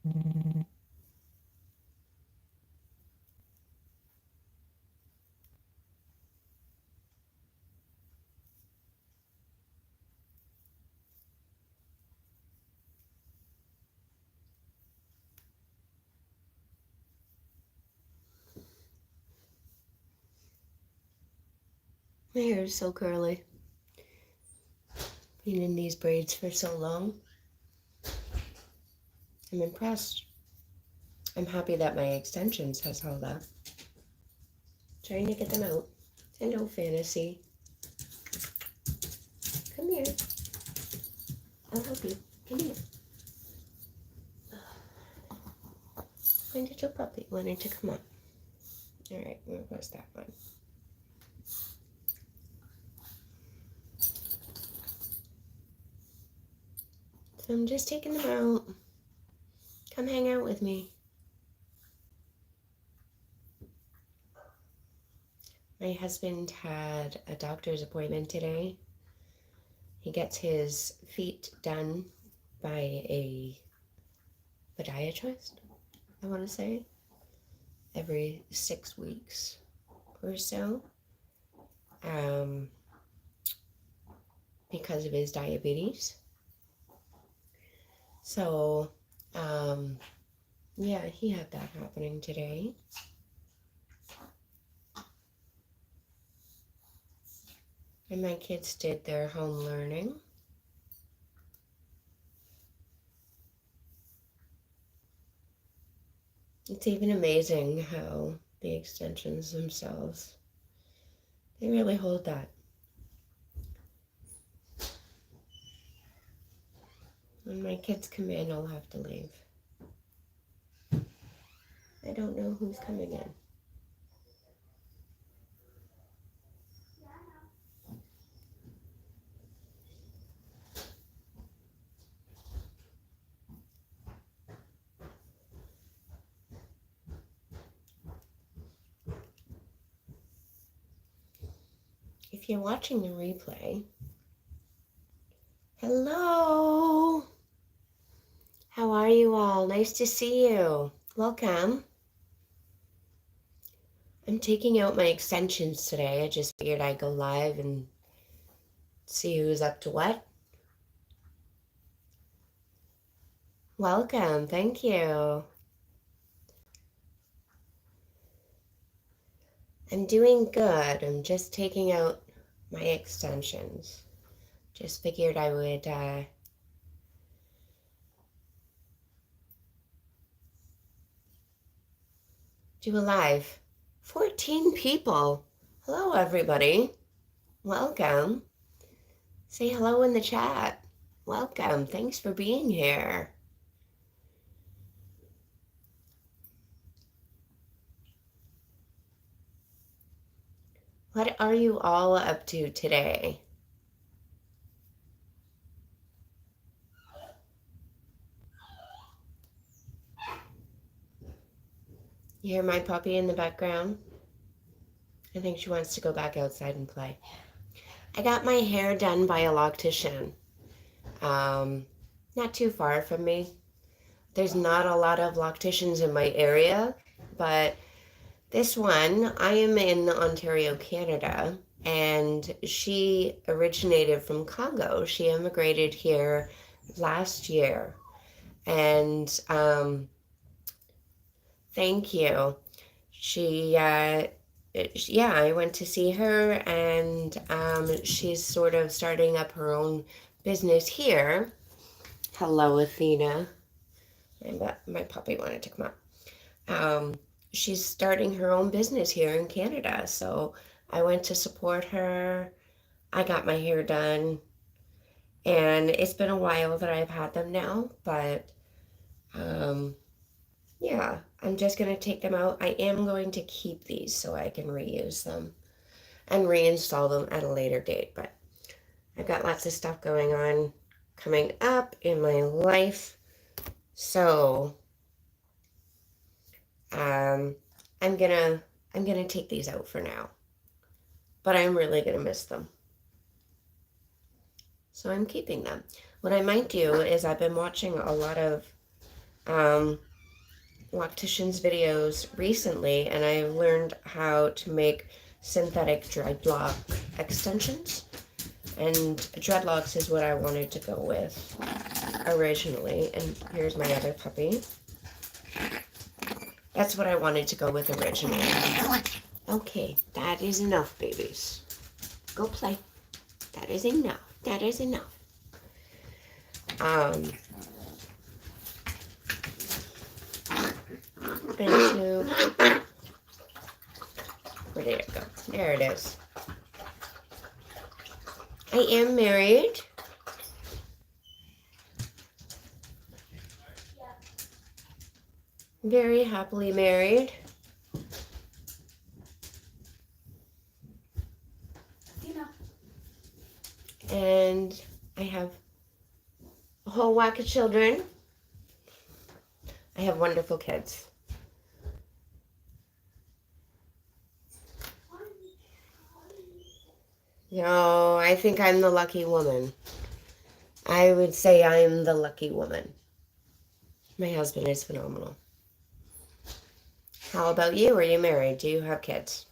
My hair is so curly. Been in these braids for so long. I'm impressed. I'm happy that my extensions has held up. Trying to get them out. Hello, Fantasy. Come here. I'll help you. Come here. When did your puppy wanted to come up? Alright, where was that one? So I'm just taking them out. Come hang out with me. My husband had a doctor's appointment today. He gets his feet done by a podiatrist, I want to say, every 6 weeks or so, because of his diabetes. So, yeah, he had that happening today. And my kids did their home learning. It's even amazing how the extensions themselves, they really hold that. When my kids come in, I'll have to leave. I don't know who's coming in. If you're watching the replay, hello! How are you all? Nice to see you. Welcome. I'm taking out my extensions today. I just figured I'd go live and see who's up to what. Welcome. Thank you. I'm doing good. I'm just taking out my extensions. Just figured I would do a live. 14 people. Hello, everybody. Welcome. Say hello in the chat. Welcome. Thanks for being here. What are you all up to today? You hear my puppy in the background? I think she wants to go back outside and play. I got my hair done by a loctician. Not too far from me. There's not a lot of locticians in my area, but this one, I am in Ontario, Canada, and she originated from Congo. She immigrated here last year, and thank you. Yeah, I went to see her, and she's sort of starting up her own business here. Hello, Athena. My puppy wanted to come up. She's starting her own business here in Canada, so I went to support her. I got my hair done, and it's been a while that I've had them now, but yeah, I'm just going to take them out. I am going to keep these so I can reuse them and reinstall them at a later date, but I've got lots of stuff going on coming up in my life, so I'm gonna take these out for now, but I'm really gonna miss them, so I'm keeping them. What I might do is I've been watching a lot of um, Loctician's videos recently, and I learned how to make synthetic dreadlock extensions. And dreadlocks is what I wanted to go with originally. And here's my other puppy. That's what I wanted to go with originally. Okay, that is enough, babies. Go play. That is enough. That is enough. Into, where did it go? There it is. I am married. Very happily married. And I have a whole whack of children. I have wonderful kids. No, I think I'm the lucky woman. I would say I'm the lucky woman. My husband is phenomenal. How about you? Are you married? Do you have kids?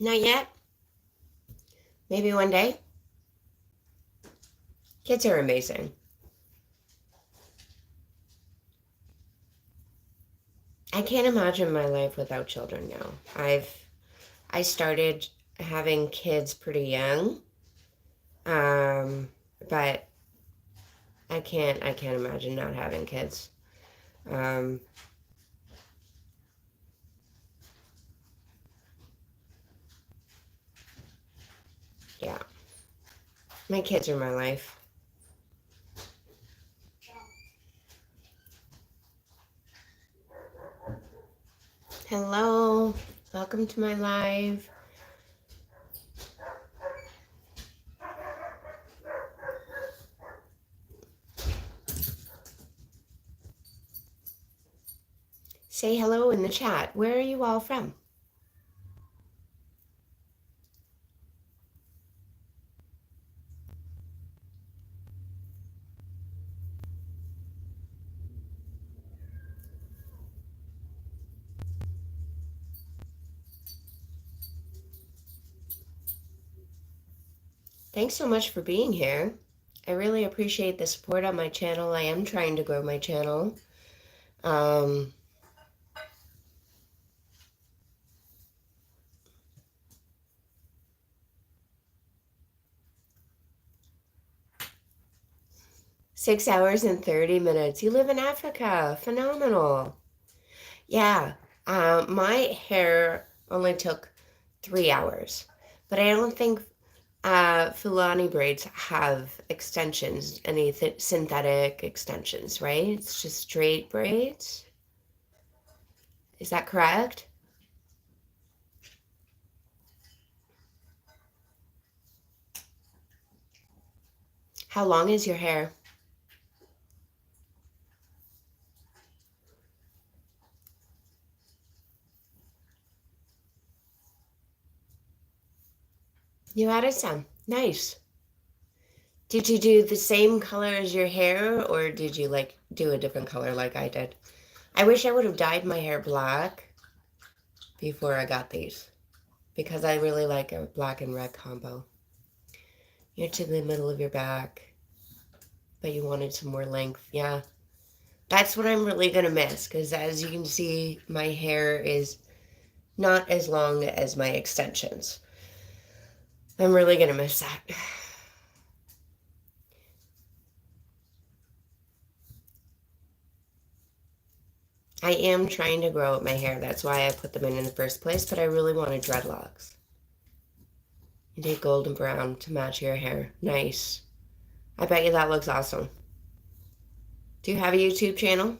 Not yet? Maybe one day? Kids are amazing. I can't imagine my life without children now. I started having kids pretty young. But I can't imagine not having kids. Yeah. My kids are my life. Hello. Welcome to my live. Say hello in the chat. Where are you all from? Thanks so much for being here. I really appreciate the support on my channel. I am trying to grow my channel. Um, 6 hours and 30 minutes. You live in Africa. Phenomenal. Yeah. My hair only took 3 hours. But I don't think Fulani braids have extensions, any synthetic extensions, right? It's just straight braids. Is that correct? How long is your hair? You added some. Nice. Did you do the same color as your hair, or did you like do a different color like I did? I wish I would have dyed my hair black before I got these, because I really like a black and red combo. You're to the middle of your back, but you wanted some more length. Yeah. That's what I'm really going to miss, because as you can see, my hair is not as long as my extensions. I'm really going to miss that. I am trying to grow out my hair. That's why I put them in the first place, but I really wanted dreadlocks. You did golden brown to match your hair. Nice. I bet you that looks awesome. Do you have a YouTube channel?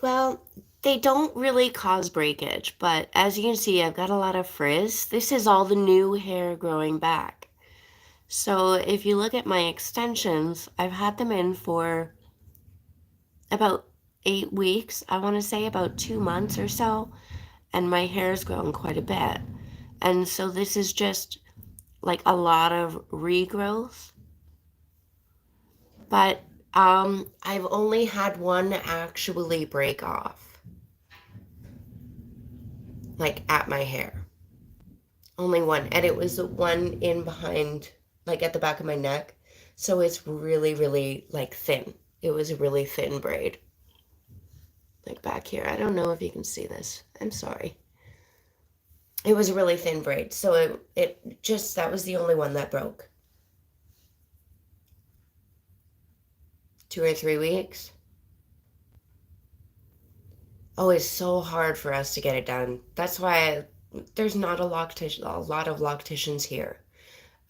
Well, they don't really cause breakage, but as you can see, I've got a lot of frizz. This is all the new hair growing back. So if you look at my extensions, I've had them in for about 8 weeks. I want to say about 2 months or so, and my hair's grown quite a bit. And so this is just like a lot of regrowth. But I've only had one actually break off, like at my hair. Only one. And it was the one in behind, like at the back of my neck. So it's really, really like thin. It was a really thin braid. Like back here. I don't know if you can see this. I'm sorry. It was a really thin braid. So it just, that was the only one that broke. 2 or 3 weeks. Oh, it's so hard for us to get it done. That's why there's not a lot of locticians here.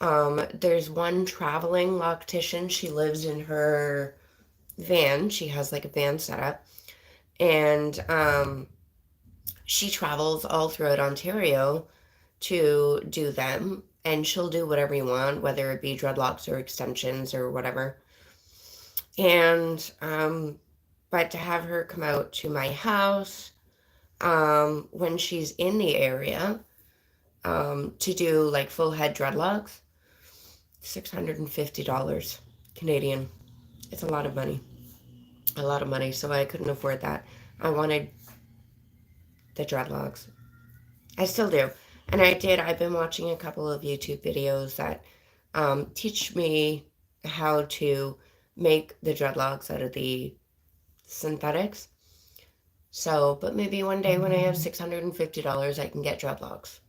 There's one traveling loctician. She lives in her van. She has like a van setup, and she travels all throughout Ontario to do them. And she'll do whatever you want, whether it be dreadlocks or extensions or whatever. And but to have her come out to my house when she's in the area to do like full head dreadlocks, $650 Canadian. It's a lot of money. A lot of money, so I couldn't afford that. I wanted the dreadlocks. I still do. And I've been watching a couple of YouTube videos that teach me how to make the dreadlocks out of the synthetics. So, but maybe one day when I have $650, I can get dreadlocks.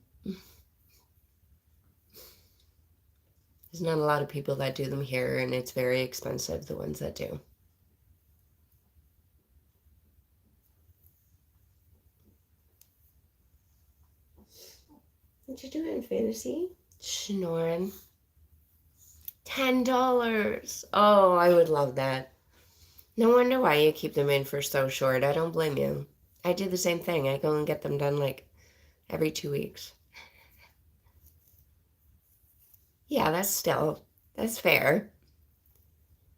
There's not a lot of people that do them here, and it's very expensive, the ones that do. What you doing, Fantasy? Snoring. $10. Oh, I would love that. No wonder why you keep them in for so short. I don't blame you. I do the same thing. I go and get them done like every 2 weeks. Yeah, that's fair.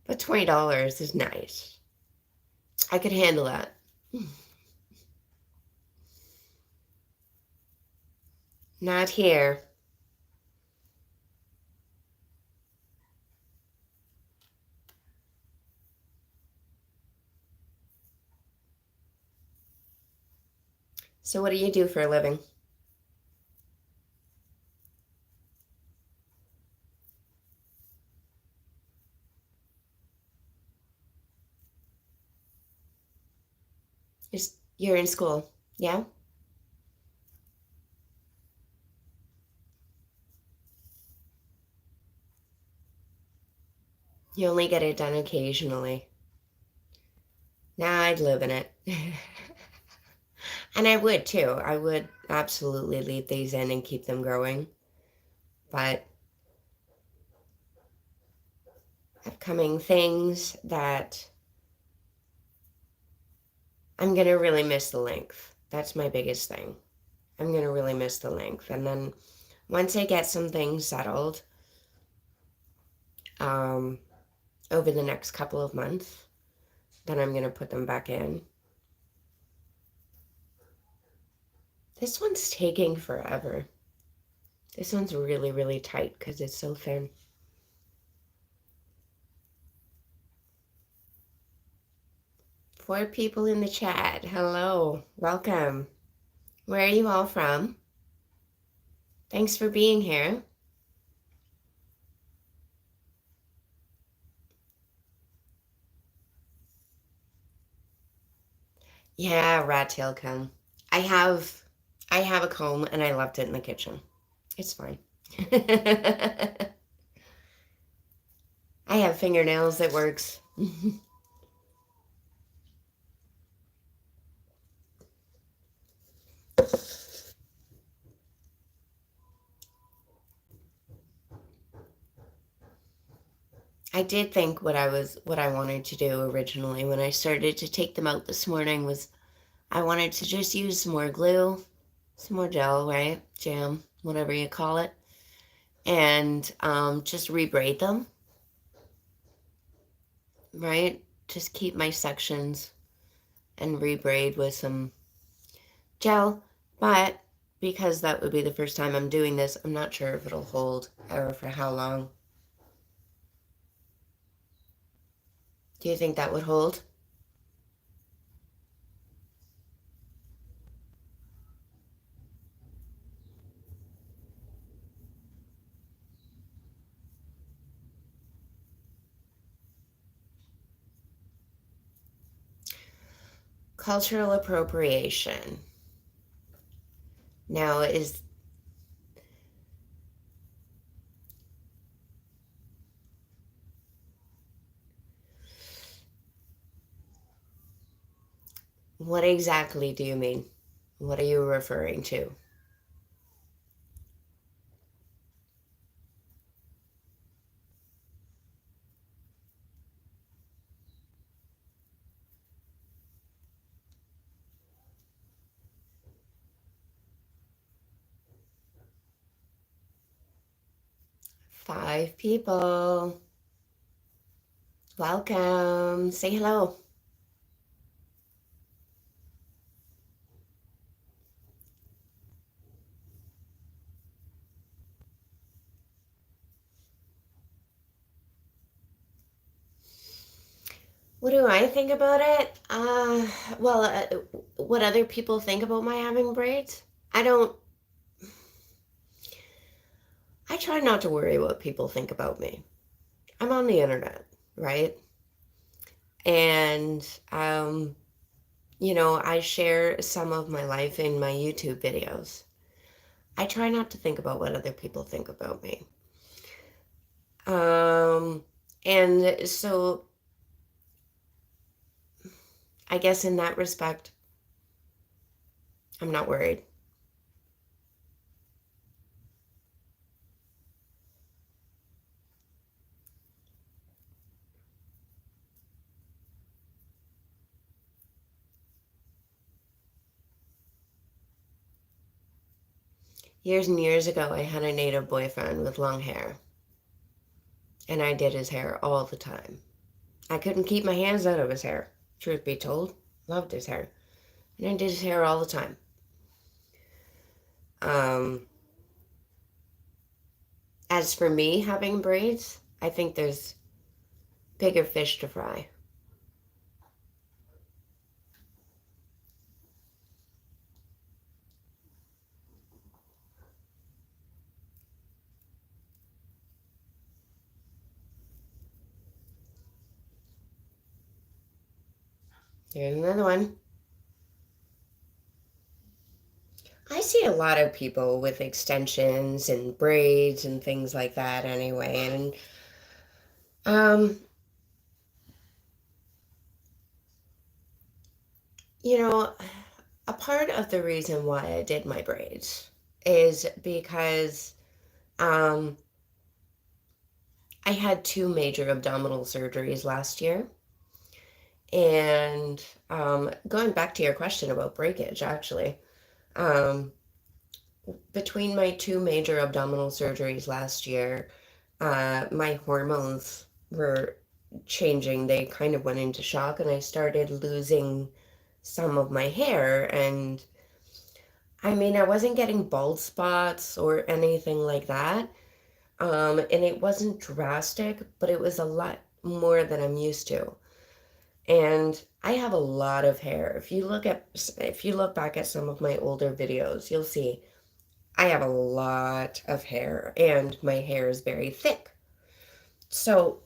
But $20 is nice. I could handle that. Not here. So what do you do for a living? You're in school, yeah? You only get it done occasionally. Now I'd live in it. And I would too. I would absolutely leave these in and keep them growing. But upcoming things that I'm going to really miss the length. That's my biggest thing. I'm going to really miss the length. And then once I get some things settled um, over the next couple of months, then I'm going to put them back in. This one's taking forever. This one's really, really tight because it's so thin. 4 people in the chat. Hello. Welcome. Where are you all from? Thanks for being here. Yeah, rat tail comb. I have a comb and I left it in the kitchen. It's fine. I have fingernails that works. I did think what I wanted to do originally when I started to take them out this morning was I wanted to just use some more glue, some more gel, right? Jam, whatever you call it, and just rebraid them, right? Just keep my sections and rebraid with some gel, but because that would be the first time I'm doing this, I'm not sure if it'll hold or for how long. Do you think that would hold? Cultural appropriation. Now, is what exactly do you mean? What are you referring to? 5 people. Welcome. Say hello. What do I think about it? Well, what other people think about my having braids? I don't, I try not to worry what people think about me. I'm on the internet, right? And, I share some of my life in my YouTube videos. I try not to think about what other people think about me. Um, and so I guess in that respect, I'm not worried. Years and years ago, I had a native boyfriend with long hair, and I did his hair all the time. I couldn't keep my hands out of his hair, truth be told. Loved his hair. And I did his hair all the time. Um, as for me having braids, I think there's bigger fish to fry. Here's another one. I see a lot of people with extensions and braids and things like that anyway. And um, you know, a part of the reason why I did my braids is because um I had 2 major abdominal surgeries last year. And going back to your question about breakage, actually, um, between my 2 major abdominal surgeries last year, my hormones were changing. They kind of went into shock, and I started losing some of my hair. And I mean, I wasn't getting bald spots or anything like that. And it wasn't drastic, but it was a lot more than I'm used to. And I have a lot of hair. If you look back at some of my older videos, you'll see I have a lot of hair and my hair is very thick. So,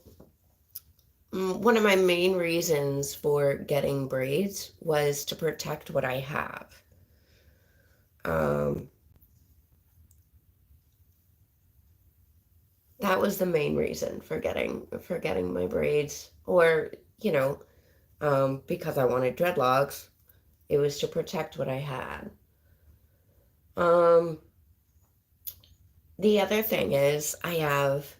one of my main reasons for getting braids was to protect what I have. Um, that was the main reason for getting my braids, or you know, because I wanted dreadlocks. It was to protect what I had. Um, the other thing is I have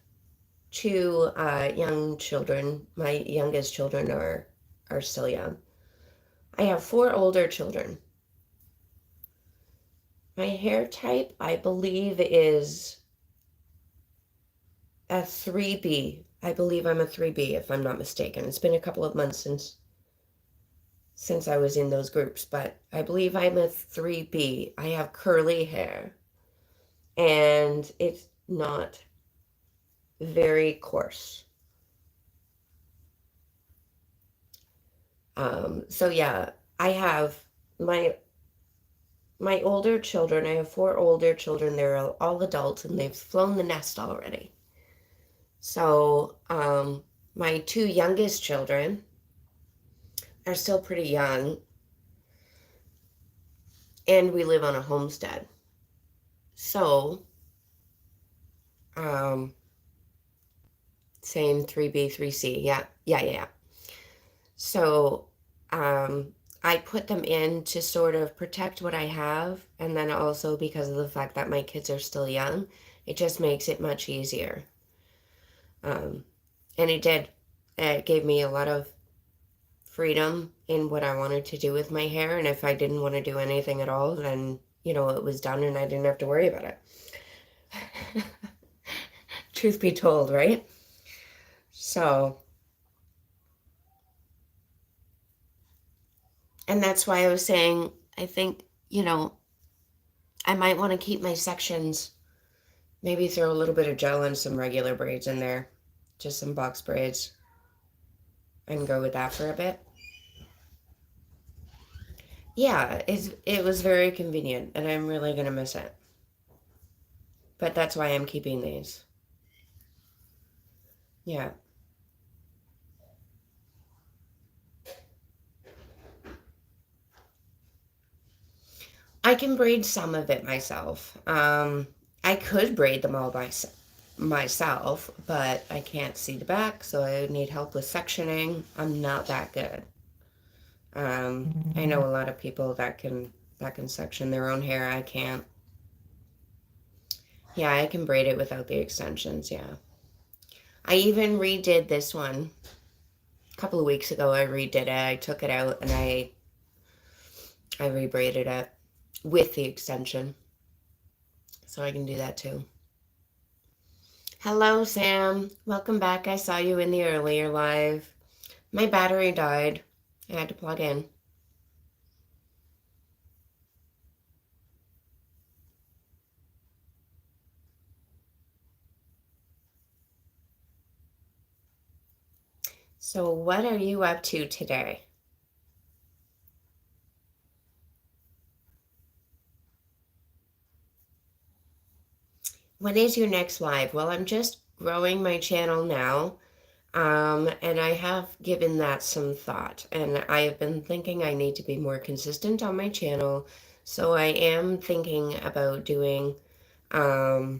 two young children. My youngest children are still young. I have 4 older children. My hair type, I believe, is a 3B. I believe I'm a 3B, if I'm not mistaken. It's been a couple of months since I was in those groups, but I believe I'm a 3B. I have curly hair, and it's not very coarse. So yeah, I have my older children. I have 4 older children. They're all adults, and they've flown the nest already. So my 2 youngest children are still pretty young, and we live on a homestead. So um, same 3B, 3C. Yeah. So I put them in to sort of protect what I have, and then also because of the fact that my kids are still young, it just makes it much easier. And it did. It gave me a lot of freedom in what I wanted to do with my hair, and if I didn't want to do anything at all, then, it was done and I didn't have to worry about it. Truth be told, right? So, and that's why I was saying, I think, I might want to keep my sections, maybe throw a little bit of gel and some regular braids in there, just some box braids, and go with that for a bit. Yeah, it was very convenient, and I'm really going to miss it. But that's why I'm keeping these. Yeah. I can braid some of it myself. I could braid them all myself, but I can't see the back, so I would need help with sectioning. I'm not that good. I know a lot of people that can section their own hair. I can't. Yeah, I can braid it without the extensions, yeah. I even redid this one. A couple of weeks ago I redid it. I took it out and I rebraided it with the extension. So I can do that too. Hello, Sam. Welcome back. I saw you in the earlier live. My battery died. I had to plug in. So what are you up to today? When is your next live? Well, I'm just growing my channel now, and I have given that some thought, and I have been thinking I need to be more consistent on my channel, so I am thinking about doing a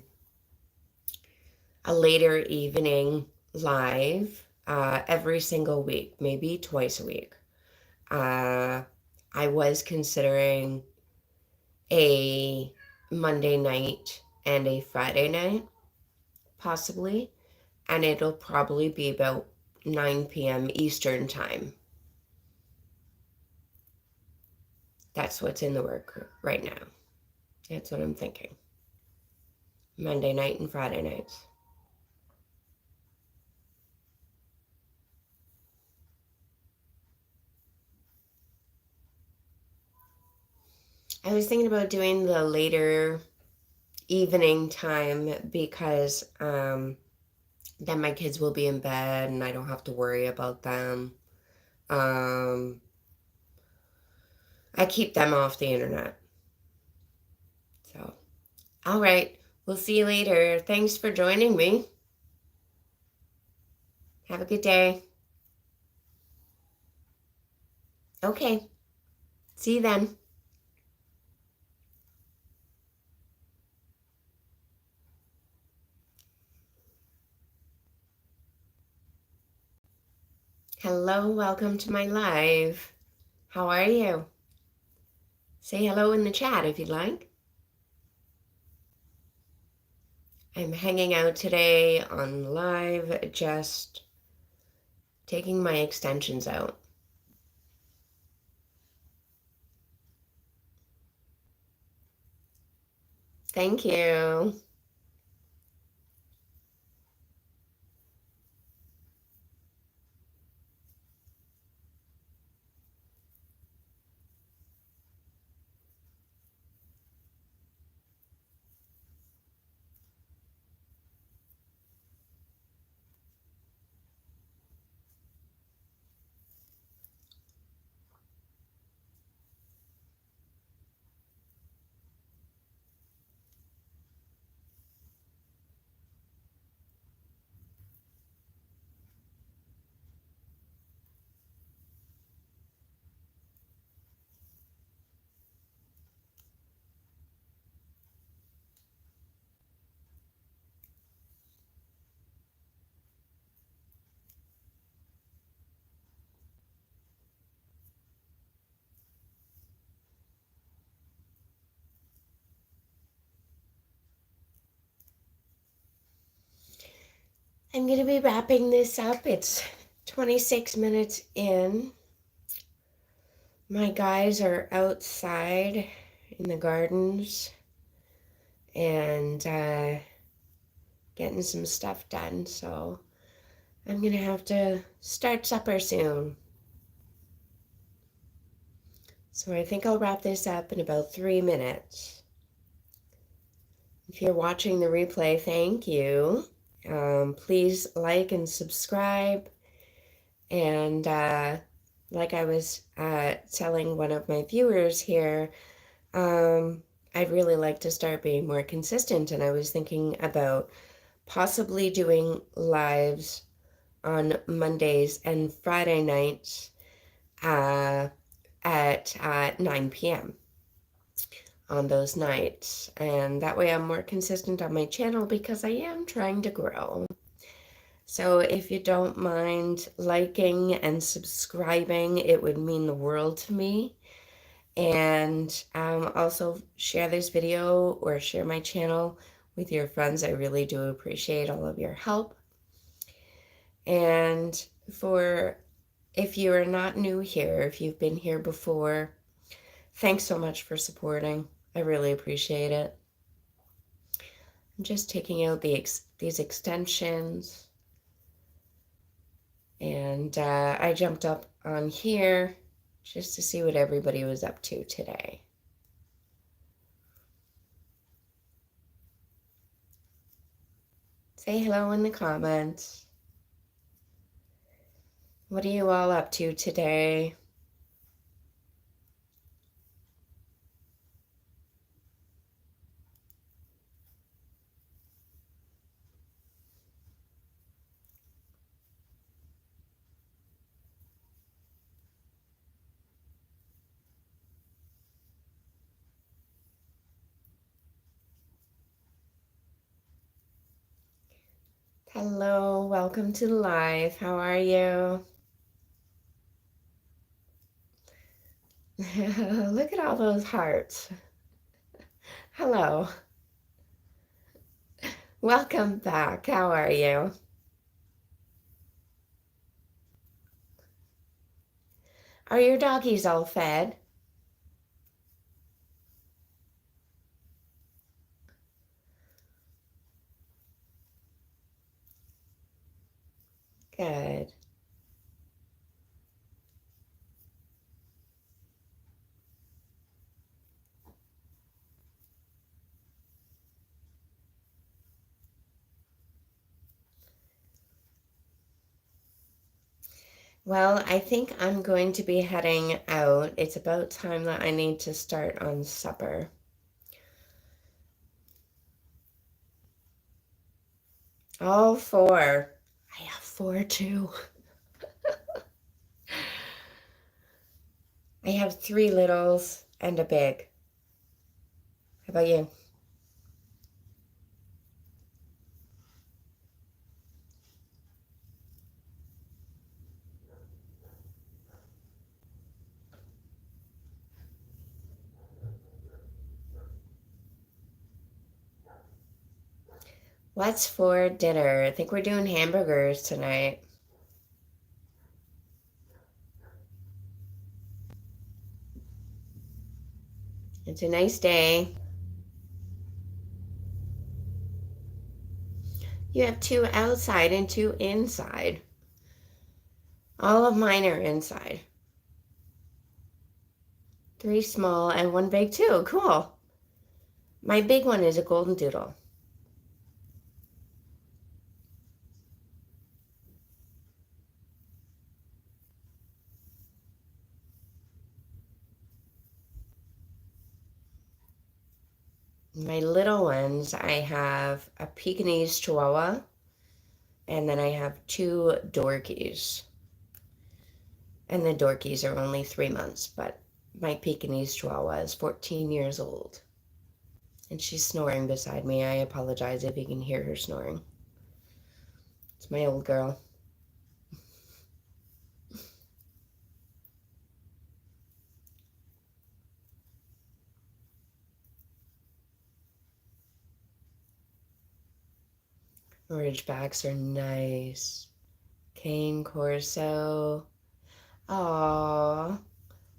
later evening live every single week, maybe twice a week. I was considering a Monday night and a Friday night, possibly, and it'll probably be about 9 p.m. Eastern time. That's what's in the work right now. That's what I'm thinking. Monday night and Friday nights. I was thinking about doing the later evening time because then my kids will be in bed and I don't have to worry about them. I keep them off the internet. So, all right. We'll see you later. Thanks for joining me. Have a good day. Okay. See you then. Hello, welcome to my live. How are you? Say hello in the chat if you'd like. I'm hanging out today on live, just taking my extensions out. Thank you. I'm going to be wrapping this up. It's 26 minutes in. My guys are outside in the gardens and getting some stuff done, so I'm going to have to start supper soon. So I think I'll wrap this up in about 3 minutes. If you're watching the replay, thank you. Please like and subscribe. And like I was telling one of my viewers here, I'd really like to start being more consistent. And I was thinking about possibly doing lives on Mondays and Friday nights at 9 p.m. on those nights. And that way I'm more consistent on my channel because I am trying to grow. So if you don't mind liking and subscribing, it would mean the world to me. And also share this video or share my channel with your friends. I really do appreciate all of your help. And if you are not new here, if you've been here before, thanks so much for supporting. I really appreciate it. I'm just taking out these extensions. And I jumped up on here just to see what everybody was up to today. Say hello in the comments. What are you all up to today? Hello, welcome to live. How are you? Look at all those hearts. Hello. Welcome back. How are you? Are your doggies all fed? Good. Well, I think I'm going to be heading out. It's about time that I need to start on supper. All four. I have four too. I have three littles and a big. How about you? What's for dinner? I think we're doing hamburgers tonight. It's a nice day. You have 2 outside and 2 inside. All of mine are inside. 3 small and 1 big too. Cool. My big one is a golden doodle. My little ones, I have a Pekingese Chihuahua, and then I have 2 Dorkies. And the Dorkies are only 3 months, but my Pekingese Chihuahua is 14 years old. And she's snoring beside me. I apologize if you can hear her snoring. It's my old girl. Ridgebacks are nice. Cane Corso. Aww.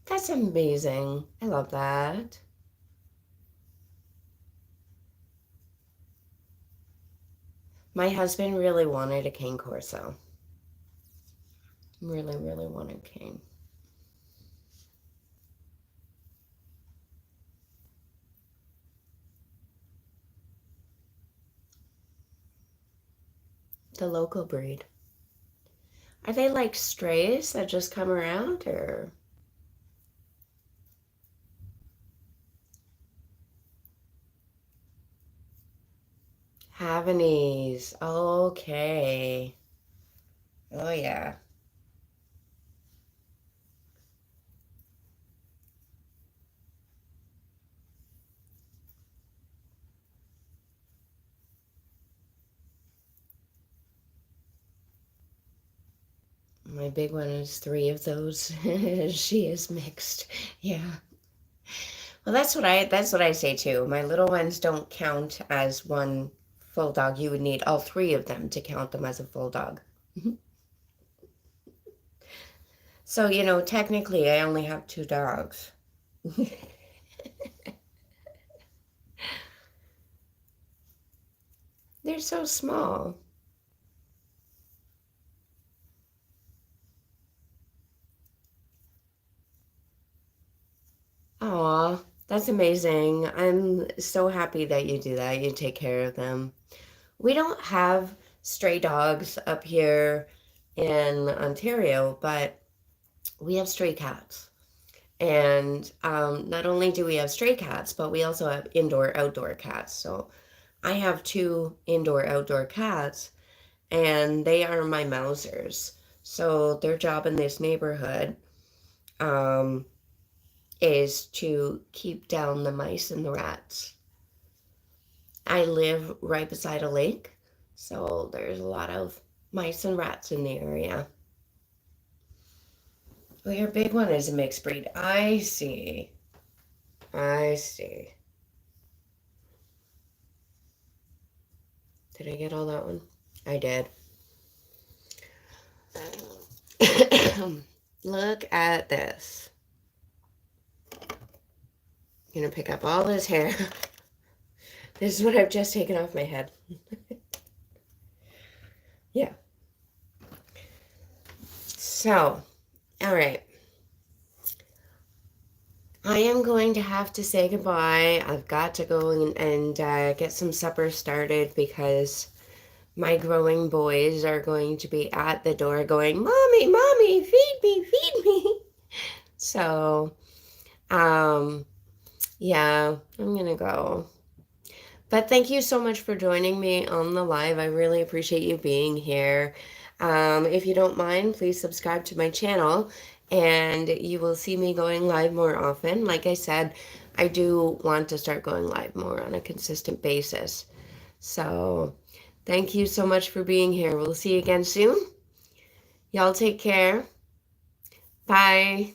That's amazing. I love that. My husband really wanted a cane Corso. Really, really wanted cane. The local breed. Are they like strays that just come around, or? Havanese. Okay. Oh, yeah. My big one is 3 of those. She is mixed. Yeah. Well, that's what I say too. My little ones don't count as one full dog. You would need all 3 of them to count them as a full dog. So, technically I only have 2 dogs. They're so small. Aw, that's amazing. I'm so happy that you do that. You take care of them. We don't have stray dogs up here in Ontario, but we have stray cats. And not only do we have stray cats, but we also have indoor outdoor cats. So I have 2 indoor outdoor cats, and they are my Mausers. So their job in this neighborhood um, is to keep down the mice and the rats. I live right beside a lake, so there's a lot of mice and rats in the area. Well, your big one is a mixed breed. I see. I see. Did I get all that one? I did. Look at this. I'm gonna pick up all this hair. This is what I've just taken off my head. Yeah. So, all right. I am going to have to say goodbye. I've got to go and get some supper started because my growing boys are going to be at the door going, "Mommy, Mommy, feed me, feed me." So, yeah, I'm gonna go. But thank you so much for joining me on the live. I really appreciate you being here. If you don't mind, please subscribe to my channel and you will see me going live more often. Like I said, I do want to start going live more on a consistent basis. So thank you so much for being here. We'll see you again soon. Y'all take care. Bye.